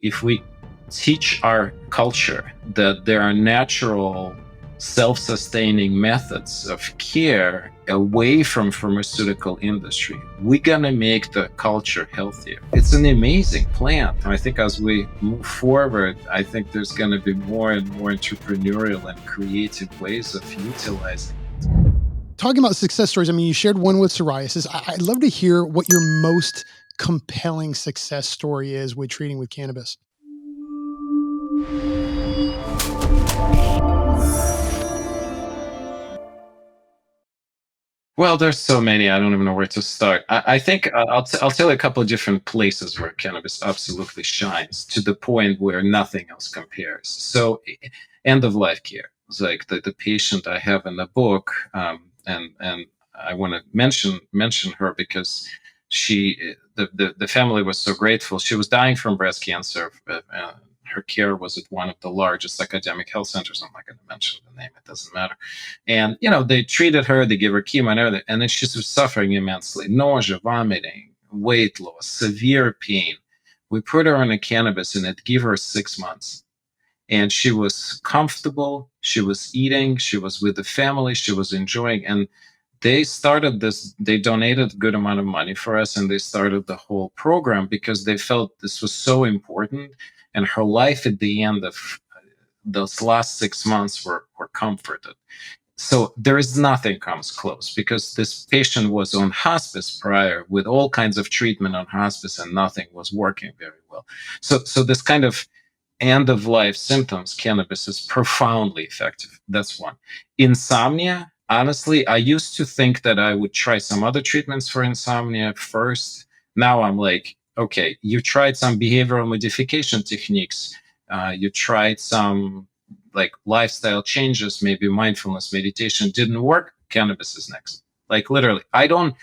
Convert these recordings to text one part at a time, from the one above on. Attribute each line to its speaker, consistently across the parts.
Speaker 1: if we teach our culture that there are natural self-sustaining methods of care away from pharmaceutical industry, we're gonna make the culture healthier. It's an amazing plan. I think as we move forward, I think there's gonna be more and more entrepreneurial and creative ways of utilizing it.
Speaker 2: Talking about success stories, I mean, you shared one with psoriasis. I'd love to hear what your most compelling success story is with treating with cannabis.
Speaker 1: Well, there's so many. I don't even know where to start. I think I'll tell you a couple of different places where cannabis absolutely shines to the point where nothing else compares. So, end of life care. It's like the patient I have in the book, and I want to mention her because the family was so grateful. She was dying from breast cancer. Her care was at one of the largest academic health centers. I'm not going to mention the name; it doesn't matter. And they treated her, they gave her chemo and everything, and then she was suffering immensely: nausea, vomiting, weight loss, severe pain. We put her on a cannabis, and it gave her 6 months. And she was comfortable. She was eating. She was with the family. She was enjoying. And they started this. They donated a good amount of money for us, and they started the whole program because they felt this was so important. And her life at the end of those last 6 months were comforted. So there is nothing comes close because this patient was on hospice prior with all kinds of treatment on hospice and nothing was working very well. So this kind of end of life symptoms, cannabis is profoundly effective. That's one. Insomnia, honestly, I used to think that I would try some other treatments for insomnia first. Now I'm like, okay, you tried some behavioral modification techniques. You tried some like lifestyle changes, maybe mindfulness meditation didn't work. Cannabis is next. Like literally, I don't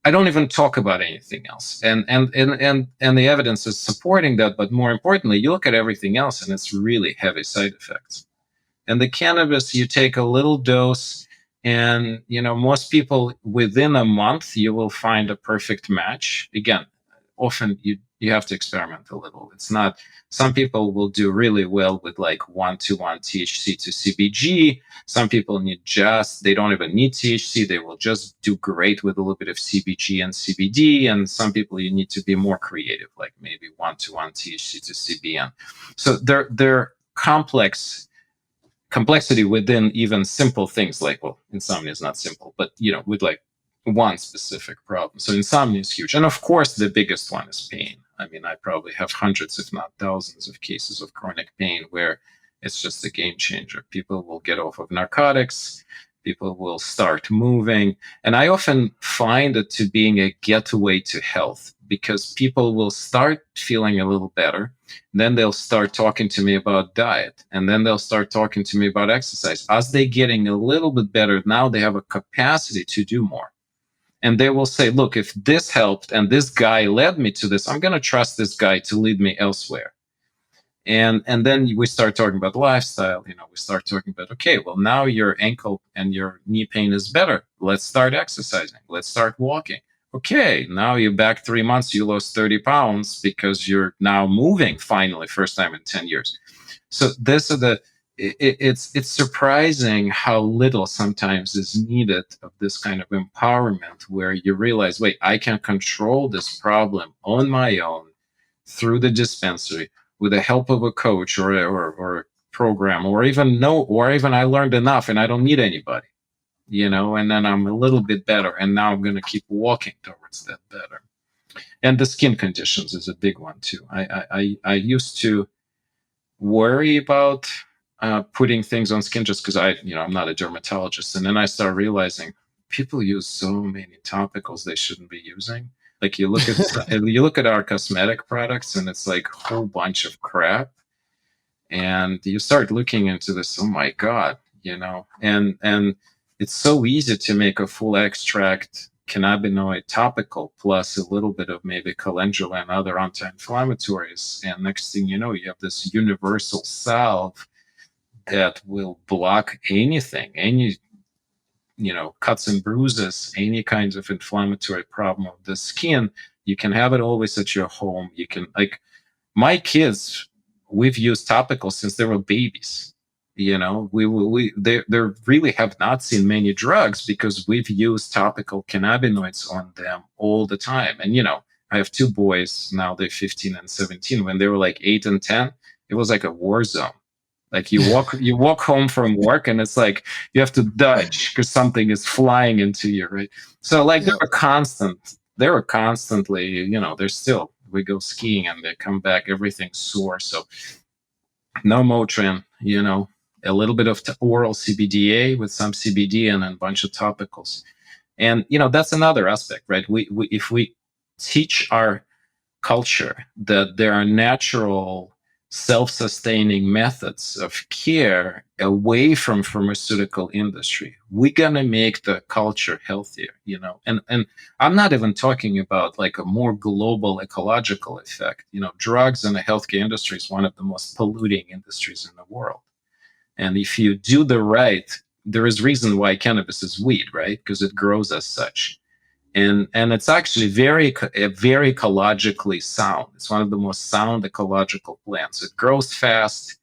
Speaker 1: even talk about anything else. And the evidence is supporting that. But more importantly, you look at everything else and it's really heavy side effects. And the cannabis, you take a little dose, and most people within a month you will find a perfect match. Again, often you have to experiment a little. It's not, some people will do really well with like 1-to-1 THC to CBG. Some people they don't even need THC. They will just do great with a little bit of CBG and CBD. And some people you need to be more creative, like maybe 1-to-1 THC to CBN. So they're complexity within even simple things like, well, insomnia is not simple, but with like one specific problem. So insomnia is huge. And of course, the biggest one is pain. I mean, I probably have hundreds, if not thousands of cases of chronic pain where it's just a game changer. People will get off of narcotics. People will start moving. And I often find it to being a getaway to health because people will start feeling a little better. Then they'll start talking to me about diet. And then they'll start talking to me about exercise. As they're getting a little bit better, now they have a capacity to do more. And they will say, look, if this helped and this guy led me to this, I'm going to trust this guy to lead me elsewhere. And then we start talking about lifestyle. We start talking about, okay, well, now your ankle and your knee pain is better. Let's start exercising. Let's start walking. Okay, now you're back 3 months. You lost 30 pounds because you're now moving finally, first time in 10 years. So this are it's surprising how little sometimes is needed of this kind of empowerment where you realize, wait, I can control this problem on my own through the dispensary with the help of a coach or a program, or even I learned enough and I don't need anybody, and then I'm a little bit better. And now I'm going to keep walking towards that better. And the skin conditions is a big one too. I used to worry about putting things on skin just because I'm not a dermatologist. And then I started realizing people use so many topicals they shouldn't be using. Like you look at our cosmetic products and it's like a whole bunch of crap. And you start looking into this, oh my God, and it's so easy to make a full extract cannabinoid topical plus a little bit of maybe calendula and other anti-inflammatories. And next thing you know, you have this universal salve that will block anything, any cuts and bruises, any kinds of inflammatory problem of the skin. You can have it always at your home. You can, like, my kids we've used topicals since they were babies. They really have not seen many drugs because we've used topical cannabinoids on them all the time. And I have two boys now; they're 15 and 17. When they were like 8 and 10, it was like a war zone. Like you walk home from work and it's like you have to dodge because something is flying into you, right? So like
Speaker 2: Yeah.
Speaker 1: they were constantly, they're still, we go skiing and they come back, everything's sore. So no Motrin, a little bit of oral CBDA with some CBD and a bunch of topicals. And that's another aspect, right? We if we teach our culture that there are natural self-sustaining methods of care away from pharmaceutical industry, we're going to make the culture healthier, and I'm not even talking about like a more global ecological effect. Drugs in the healthcare industry is one of the most polluting industries in the world, and if you do the right, there is reason why cannabis is weed, right? Because it grows as such, and it's actually very ecologically sound. It's one of the most sound ecological plants. It grows fast.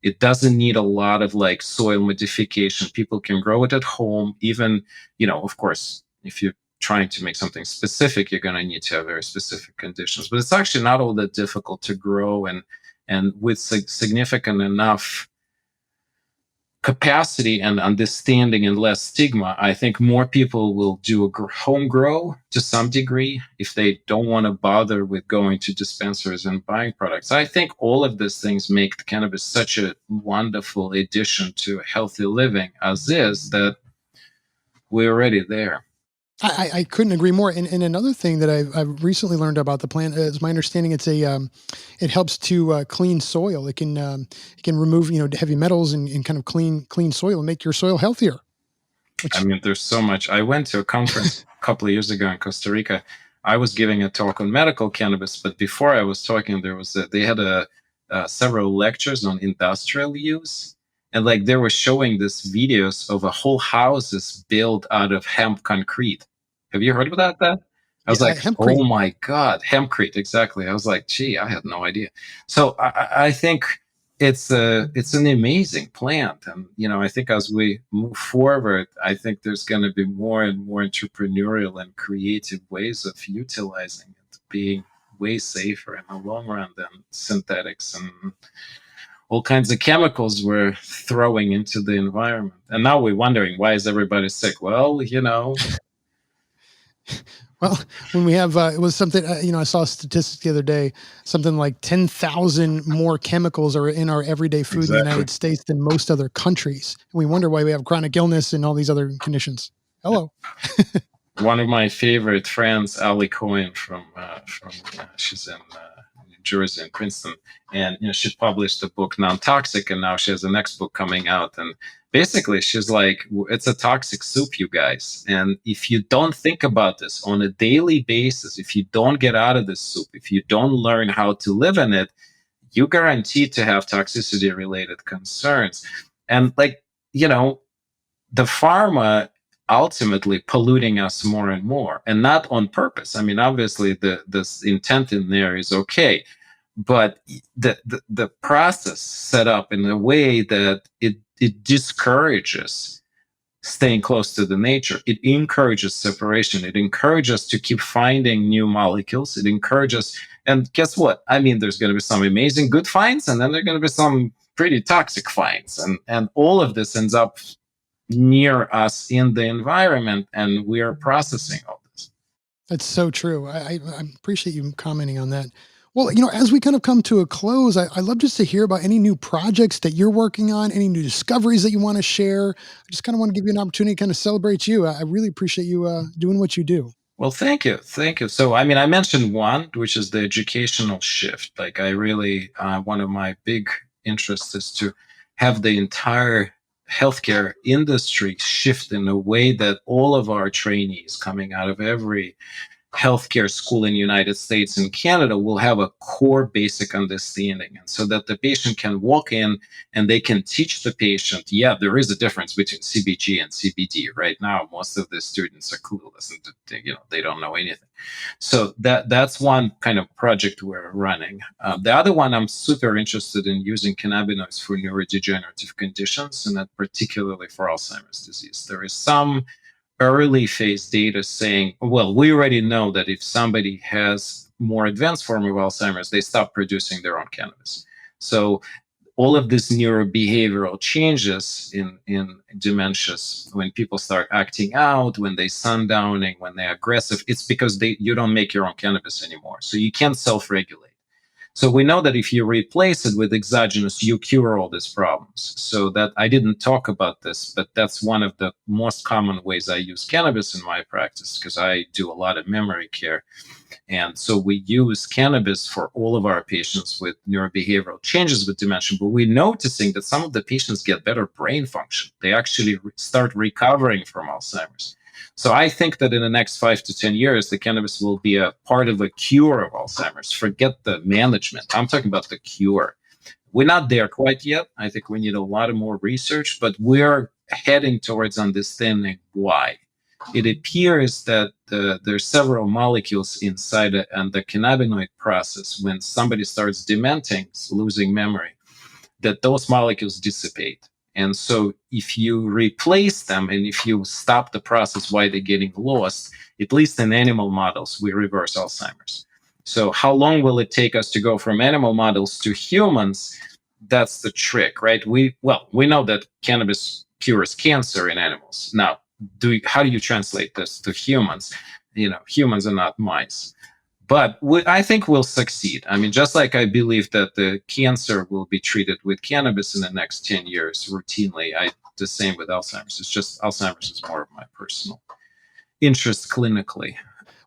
Speaker 1: It doesn't need a lot of like soil modification. People can grow it at home. Even, of course, if you're trying to make something specific, you're going to need to have very specific conditions. But it's actually not all that difficult to grow, and with significant enough capacity and understanding and less stigma, I think more people will do a home grow to some degree if they don't want to bother with going to dispensaries and buying products. I think all of these things make the cannabis such a wonderful addition to healthy living as is, that we're already there.
Speaker 2: I couldn't agree more. And another thing that I've recently learned about the plant is my understanding it helps to clean soil. It can remove heavy metals and kind of clean soil and make your soil healthier.
Speaker 1: I mean, there's so much. I went to a conference a couple of years ago in Costa Rica. I was giving a talk on medical cannabis, but before I was talking, they had several lectures on industrial use, and like they were showing this videos of a whole houses built out of hemp concrete. Have you heard about that? I was
Speaker 2: Yeah,
Speaker 1: like,
Speaker 2: hempcrete.
Speaker 1: oh my God, hempcrete, exactly. I was like, gee, I had no idea. So I think it's an amazing plant, and I think as we move forward, I think there's going to be more and more entrepreneurial and creative ways of utilizing it, being way safer in the long run than synthetics and all kinds of chemicals we're throwing into the environment. And now we're wondering, why is everybody sick? Well,
Speaker 2: Well, when we have, it was something, I saw a statistic the other day, something like 10,000 more chemicals are in our everyday food in the
Speaker 1: exactly.
Speaker 2: United States than most other countries. And we wonder why we have chronic illness and all these other conditions. Hello.
Speaker 1: One of my favorite friends, Ali Cohen from she's in New Jersey and Princeton, and she published a book Non-Toxic, and now she has the next book coming out, and basically she's like, it's a toxic soup, you guys, and if you don't think about this on a daily basis, if you don't get out of this soup, if you don't learn how to live in it, you're guaranteed to have toxicity related concerns. And like, the pharma ultimately polluting us more and more, and not on purpose. I mean, obviously this intent in there is okay, but the process set up in a way that it discourages staying close to the nature. It encourages separation. It encourages to keep finding new molecules. It encourages, and guess what? I mean, there's going to be some amazing good finds, and then there's going to be some pretty toxic finds, and all of this ends up near us in the environment, and we are processing all this.
Speaker 2: That's so true. I appreciate you commenting on that. Well, as we kind of come to a close, I love just to hear about any new projects that you're working on, any new discoveries that you want to share. I just kind of want to give you an opportunity to kind of celebrate you. I really appreciate you doing what you do.
Speaker 1: Well, thank you. So I mean, I mentioned one, which is the educational shift. Like I really one of my big interests is to have the entire healthcare industry shift in a way that all of our trainees coming out of every healthcare school in the United States and Canada will have a core basic understanding, and so that the patient can walk in and they can teach the patient, yeah, there is a difference between CBG and CBD. Right now, most of the students are clueless and they don't know anything. So that's one kind of project we're running. The other one, I'm super interested in using cannabinoids for neurodegenerative conditions, and that particularly for Alzheimer's disease. There is some early phase data saying, well, we already know that if somebody has more advanced form of Alzheimer's, they stop producing their own cannabis. So all of these neurobehavioral changes in dementias, when people start acting out, when they sundowning, when they're aggressive, it's because you don't make your own cannabis anymore. So you can't self-regulate. So we know that if you replace it with exogenous, you cure all these problems. So that I didn't talk about this, but that's one of the most common ways I use cannabis in my practice, because I do a lot of memory care. And so we use cannabis for all of our patients with neurobehavioral changes with dementia, but we're noticing that some of the patients get better brain function. They actually start recovering from Alzheimer's. So I think that in the next 5 to 10 years, the cannabis will be a part of a cure of Alzheimer's. Forget the management. I'm talking about the cure. We're not there quite yet. I think we need a lot of more research, but we're heading towards understanding why. It appears that there's several molecules inside it, and the cannabinoid process, when somebody starts dementing, losing memory, that those molecules dissipate. And so if you replace them and if you stop the process while they're getting lost, at least in animal models, we reverse Alzheimer's. So how long will it take us to go from animal models to humans? That's the trick, right? We know that cannabis cures cancer in animals. Now, how do you translate this to humans? Humans are not mice. But I think we'll succeed. I mean, just like I believe that the cancer will be treated with cannabis in the next 10 years routinely, the same with Alzheimer's. It's just Alzheimer's is more of my personal interest clinically.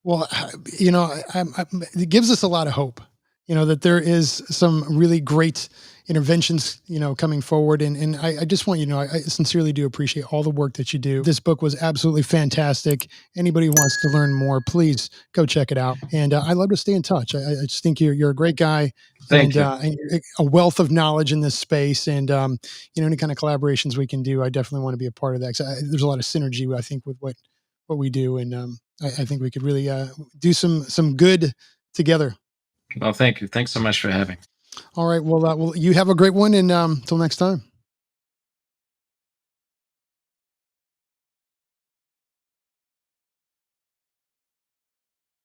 Speaker 2: Well, it gives us a lot of hope, that there is some really great interventions, coming forward. And I just want you to know, I sincerely do appreciate all the work that you do. This book was absolutely fantastic. Anybody who wants to learn more, please go check it out. And I'd love to stay in touch. I just think you're a great guy.
Speaker 1: Thank you.
Speaker 2: And you're a wealth of knowledge in this space. And, any kind of collaborations we can do, I definitely want to be a part of that. There's a lot of synergy, I think, with what we do. And I think we could really do some good together.
Speaker 1: Well, thank you. Thanks so much for having.
Speaker 2: All right. Well, you have a great one, and until next time.